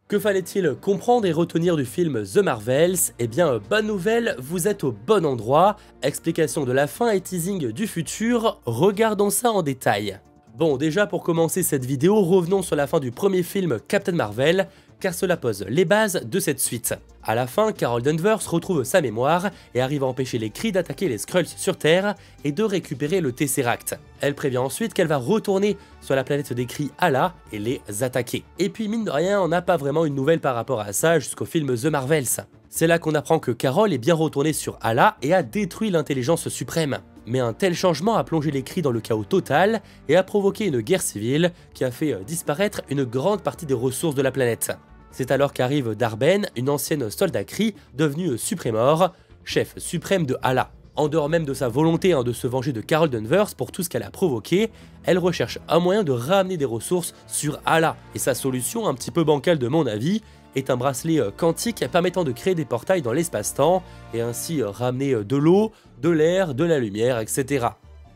Que fallait-il comprendre et retenir du film The Marvels? Eh bien, bonne nouvelle, vous êtes au bon endroit. Explication de la fin et teasing du futur, regardons ça en détail. Bon, déjà pour commencer cette vidéo, revenons sur la fin du premier film Captain Marvel, car cela pose les bases de cette suite. À la fin, Carol Danvers retrouve sa mémoire et arrive à empêcher les Kree d'attaquer les Skrulls sur Terre et de récupérer le Tesseract. Elle prévient ensuite qu'elle va retourner sur la planète des Kree Hala et les attaquer. Et puis mine de rien, on n'a pas vraiment une nouvelle par rapport à ça jusqu'au film The Marvels. C'est là qu'on apprend que Carol est bien retournée sur Hala et a détruit l'intelligence suprême. Mais un tel changement a plongé les Kree dans le chaos total et a provoqué une guerre civile qui a fait disparaître une grande partie des ressources de la planète. C'est alors qu'arrive Dar-Benn, une ancienne soldat Kree devenue Supremor, chef suprême de Hala. En dehors même de sa volonté de se venger de Carol Danvers pour tout ce qu'elle a provoqué, elle recherche un moyen de ramener des ressources sur Hala. Et sa solution, un petit peu bancale de mon avis, est un bracelet quantique permettant de créer des portails dans l'espace-temps et ainsi ramener de l'eau, de l'air, de la lumière, etc.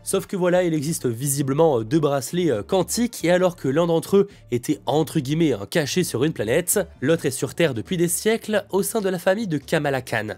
Sauf que voilà, il existe visiblement deux bracelets quantiques et alors que l'un d'entre eux était entre guillemets caché sur une planète, l'autre est sur Terre depuis des siècles au sein de la famille de Kamala Khan.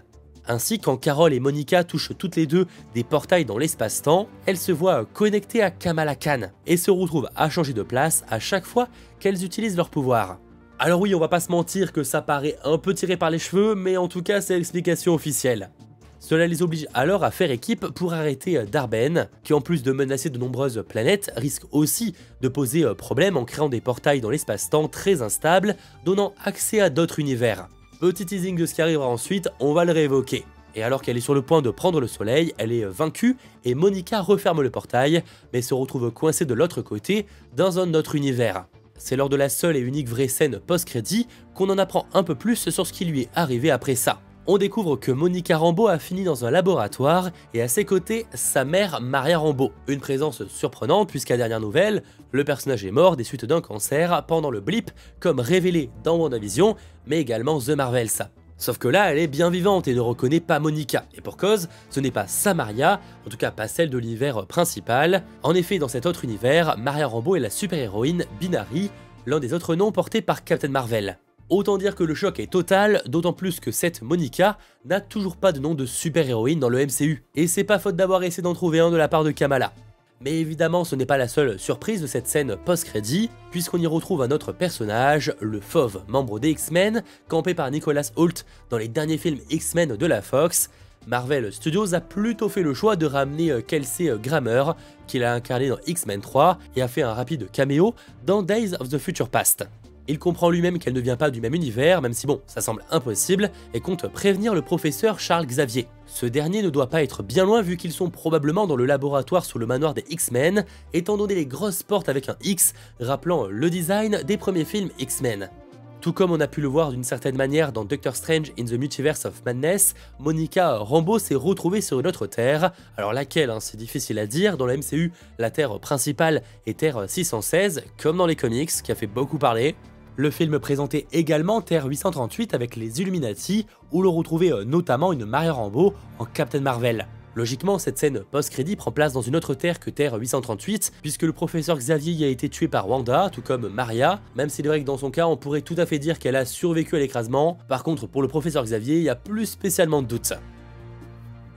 Ainsi, quand Carol et Monica touchent toutes les deux des portails dans l'espace-temps, elles se voient connectées à Kamala Khan et se retrouvent à changer de place à chaque fois qu'elles utilisent leur pouvoir. Alors oui, on va pas se mentir que ça paraît un peu tiré par les cheveux, mais en tout cas c'est l'explication officielle. Cela les oblige alors à faire équipe pour arrêter Dar-Benn, qui en plus de menacer de nombreuses planètes, risque aussi de poser problème en créant des portails dans l'espace-temps très instables, donnant accès à d'autres univers. Petit teasing de ce qui arrivera ensuite, on va le réévoquer. Et alors qu'elle est sur le point de prendre le soleil, elle est vaincue et Monica referme le portail, mais se retrouve coincée de l'autre côté, dans un autre univers. C'est lors de la seule et unique vraie scène post-crédit qu'on en apprend un peu plus sur ce qui lui est arrivé après ça. On découvre que Monica Rambeau a fini dans un laboratoire et à ses côtés, sa mère Maria Rambeau. Une présence surprenante puisqu'à dernière nouvelle, le personnage est mort des suites d'un cancer pendant le blip comme révélé dans WandaVision, mais également The Marvels. Sauf que là, elle est bien vivante et ne reconnaît pas Monica. Et pour cause, ce n'est pas sa Maria, en tout cas pas celle de l'univers principal. En effet, dans cet autre univers, Maria Rambeau est la super-héroïne Binary, l'un des autres noms portés par Captain Marvel. Autant dire que le choc est total, d'autant plus que cette Monica n'a toujours pas de nom de super-héroïne dans le MCU. Et c'est pas faute d'avoir essayé d'en trouver un de la part de Kamala. Mais évidemment, ce n'est pas la seule surprise de cette scène post-crédit, puisqu'on y retrouve un autre personnage, le Fauve, membre des X-Men, campé par Nicholas Hoult dans les derniers films X-Men de la Fox. Marvel Studios a plutôt fait le choix de ramener Kelsey Grammer, qu'il a incarné dans X-Men 3 et a fait un rapide caméo dans Days of the Future Past. Il comprend lui-même qu'elle ne vient pas du même univers, même si bon, ça semble impossible, et compte prévenir le professeur Charles Xavier. Ce dernier ne doit pas être bien loin vu qu'ils sont probablement dans le laboratoire sous le manoir des X-Men, étant donné les grosses portes avec un X, rappelant le design des premiers films X-Men. Tout comme on a pu le voir d'une certaine manière dans Doctor Strange in the Multiverse of Madness, Monica Rambeau s'est retrouvée sur une autre Terre, alors laquelle, c'est difficile à dire, dans la MCU, la Terre principale est Terre 616, comme dans les comics, qui a fait beaucoup parler. Le film présentait également Terre 838 avec les Illuminati, où l'on retrouvait notamment une Maria Rambeau en Captain Marvel. Logiquement, cette scène post-crédit prend place dans une autre Terre que Terre 838, puisque le professeur Xavier y a été tué par Wanda, tout comme Maria, même s'il est vrai que dans son cas, on pourrait tout à fait dire qu'elle a survécu à l'écrasement. Par contre, pour le professeur Xavier, il n'y a plus spécialement de doute.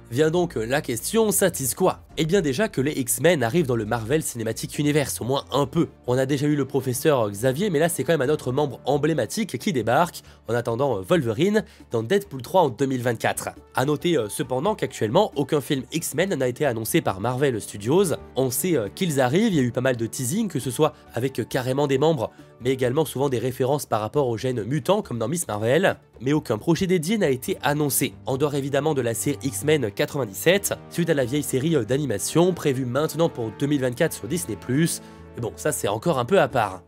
Vient donc la question, ça tease quoi? Eh bien déjà que les X-Men arrivent dans le Marvel Cinematic Universe, au moins un peu. On a déjà eu le professeur Xavier, mais là c'est quand même un autre membre emblématique qui débarque, en attendant Wolverine, dans Deadpool 3 en 2024. A noter cependant qu'actuellement, aucun film X-Men n'a été annoncé par Marvel Studios. On sait qu'ils arrivent, il y a eu pas mal de teasing, que ce soit avec carrément des membres, mais également souvent des références par rapport aux gènes mutants comme dans Miss Marvel, mais aucun projet dédié n'a été annoncé, en dehors évidemment de la série X-Men 97, suite à la vieille série d'animation prévue maintenant pour 2024 sur Disney+, mais bon, ça c'est encore un peu à part.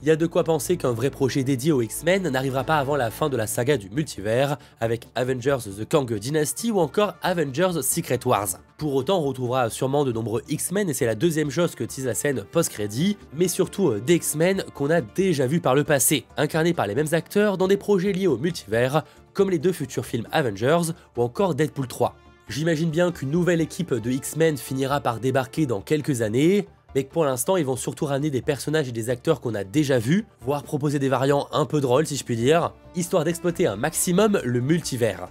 Il y a de quoi penser qu'un vrai projet dédié aux X-Men n'arrivera pas avant la fin de la saga du multivers, avec Avengers The Kang Dynasty ou encore Avengers Secret Wars. Pour autant, on retrouvera sûrement de nombreux X-Men et c'est la deuxième chose que tease la scène post-crédit, mais surtout des X-Men qu'on a déjà vus par le passé, incarnés par les mêmes acteurs dans des projets liés au multivers, comme les deux futurs films Avengers ou encore Deadpool 3. J'imagine bien qu'une nouvelle équipe de X-Men finira par débarquer dans quelques années, mais que pour l'instant ils vont surtout ramener des personnages et des acteurs qu'on a déjà vus, voire proposer des variants un peu drôles si je puis dire, histoire d'exploiter un maximum le multivers.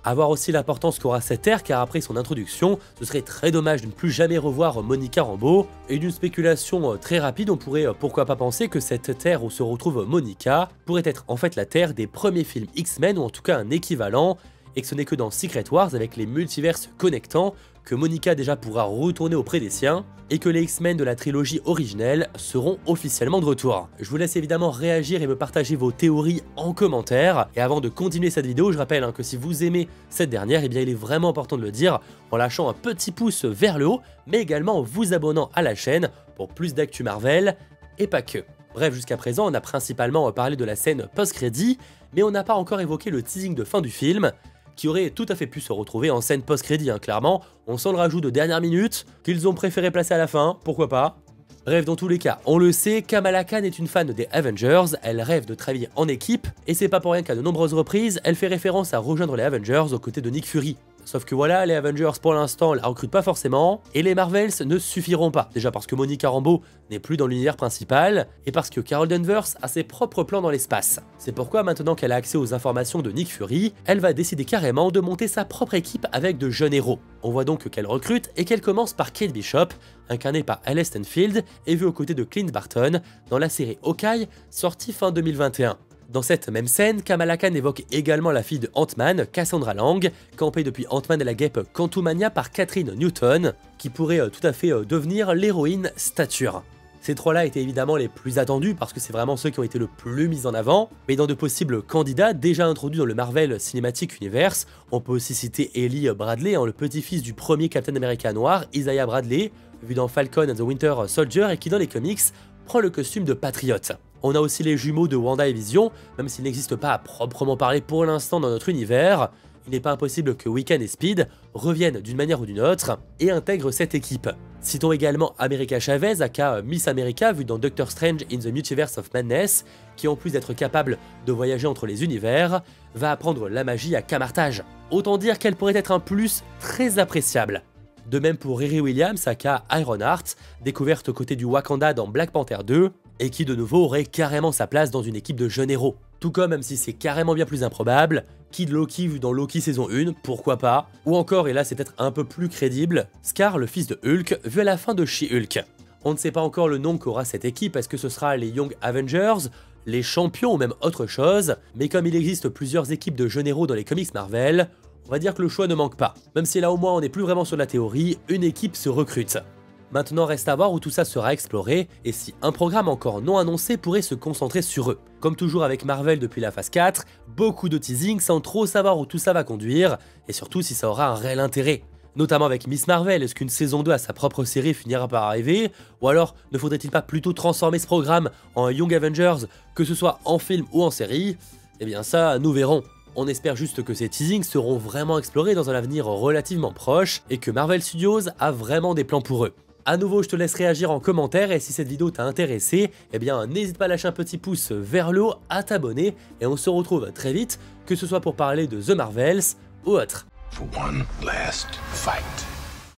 A voir aussi l'importance qu'aura cette ère, car après son introduction, ce serait très dommage de ne plus jamais revoir Monica Rambeau, et d'une spéculation très rapide, on pourrait pourquoi pas penser que cette terre où se retrouve Monica pourrait être en fait la terre des premiers films X-Men, ou en tout cas un équivalent, et que ce n'est que dans Secret Wars, avec les multiverses connectants, que Monica déjà pourra retourner auprès des siens, et que les X-Men de la trilogie originelle seront officiellement de retour. Je vous laisse évidemment réagir et me partager vos théories en commentaire, et avant de continuer cette vidéo, je rappelle que si vous aimez cette dernière, eh bien il est vraiment important de le dire en lâchant un petit pouce vers le haut, mais également en vous abonnant à la chaîne pour plus d'actu Marvel, et pas que. Bref, jusqu'à présent, on a principalement parlé de la scène post-crédit, mais on n'a pas encore évoqué le teasing de fin du film, qui aurait tout à fait pu se retrouver en scène post-crédit, clairement. On sent le rajout de dernière minute, qu'ils ont préféré placer à la fin, pourquoi pas. Bref, dans tous les cas, on le sait, Kamala Khan est une fan des Avengers, elle rêve de travailler en équipe, et c'est pas pour rien qu'à de nombreuses reprises, elle fait référence à rejoindre les Avengers aux côtés de Nick Fury. Sauf que voilà, les Avengers pour l'instant la recrutent pas forcément, et les Marvels ne suffiront pas. Déjà parce que Monica Rambeau n'est plus dans l'univers principal, et parce que Carol Danvers a ses propres plans dans l'espace. C'est pourquoi maintenant qu'elle a accès aux informations de Nick Fury, elle va décider carrément de monter sa propre équipe avec de jeunes héros. On voit donc qu'elle recrute, et qu'elle commence par Kate Bishop, incarnée par Elle Stanfield, et vue aux côtés de Clint Barton dans la série Hawkeye, sortie fin 2021. Dans cette même scène, Kamala Khan évoque également la fille de Ant-Man, Cassandra Lang, campée depuis Ant-Man et la guêpe Quantumania par Catherine Newton, qui pourrait tout à fait devenir l'héroïne Stature. Ces trois-là étaient évidemment les plus attendus parce que c'est vraiment ceux qui ont été le plus mis en avant, mais dans de possibles candidats déjà introduits dans le Marvel Cinematic Universe, on peut aussi citer Eli Bradley, le petit-fils du premier Captain America noir, Isaiah Bradley, vu dans Falcon and the Winter Soldier et qui dans les comics prend le costume de patriote. On a aussi les jumeaux de Wanda et Vision, même s'ils n'existent pas à proprement parler pour l'instant dans notre univers, il n'est pas impossible que Wiccan et Speed reviennent d'une manière ou d'une autre et intègrent cette équipe. Citons également America Chavez, aka Miss America, vue dans Doctor Strange in the Multiverse of Madness, qui en plus d'être capable de voyager entre les univers, va apprendre la magie à Camartage. Autant dire qu'elle pourrait être un plus très appréciable. De même pour Riri Williams, aka Ironheart, découverte aux côtés du Wakanda dans Black Panther 2, et qui de nouveau aurait carrément sa place dans une équipe de jeunes héros. Tout comme, même si c'est carrément bien plus improbable, Kid Loki vu dans Loki saison 1, pourquoi pas, ou encore, et là c'est peut-être un peu plus crédible, Scar le fils de Hulk vu à la fin de She-Hulk. On ne sait pas encore le nom qu'aura cette équipe, est-ce que ce sera les Young Avengers, les champions ou même autre chose, mais comme il existe plusieurs équipes de jeunes héros dans les comics Marvel, on va dire que le choix ne manque pas. Même si là au moins on n'est plus vraiment sur la théorie, une équipe se recrute. Maintenant reste à voir où tout ça sera exploré et si un programme encore non annoncé pourrait se concentrer sur eux. Comme toujours avec Marvel depuis la phase 4, beaucoup de teasing sans trop savoir où tout ça va conduire et surtout si ça aura un réel intérêt. Notamment avec Miss Marvel, est-ce qu'une saison 2 à sa propre série finira par arriver? Ou alors ne faudrait-il pas plutôt transformer ce programme en Young Avengers, que ce soit en film ou en série? Eh bien ça, nous verrons. On espère juste que ces teasings seront vraiment explorés dans un avenir relativement proche et que Marvel Studios a vraiment des plans pour eux. A nouveau, je te laisse réagir en commentaire et si cette vidéo t'a intéressé, eh bien n'hésite pas à lâcher un petit pouce vers le haut, à t'abonner et on se retrouve très vite, que ce soit pour parler de The Marvels ou autre. For one last fight.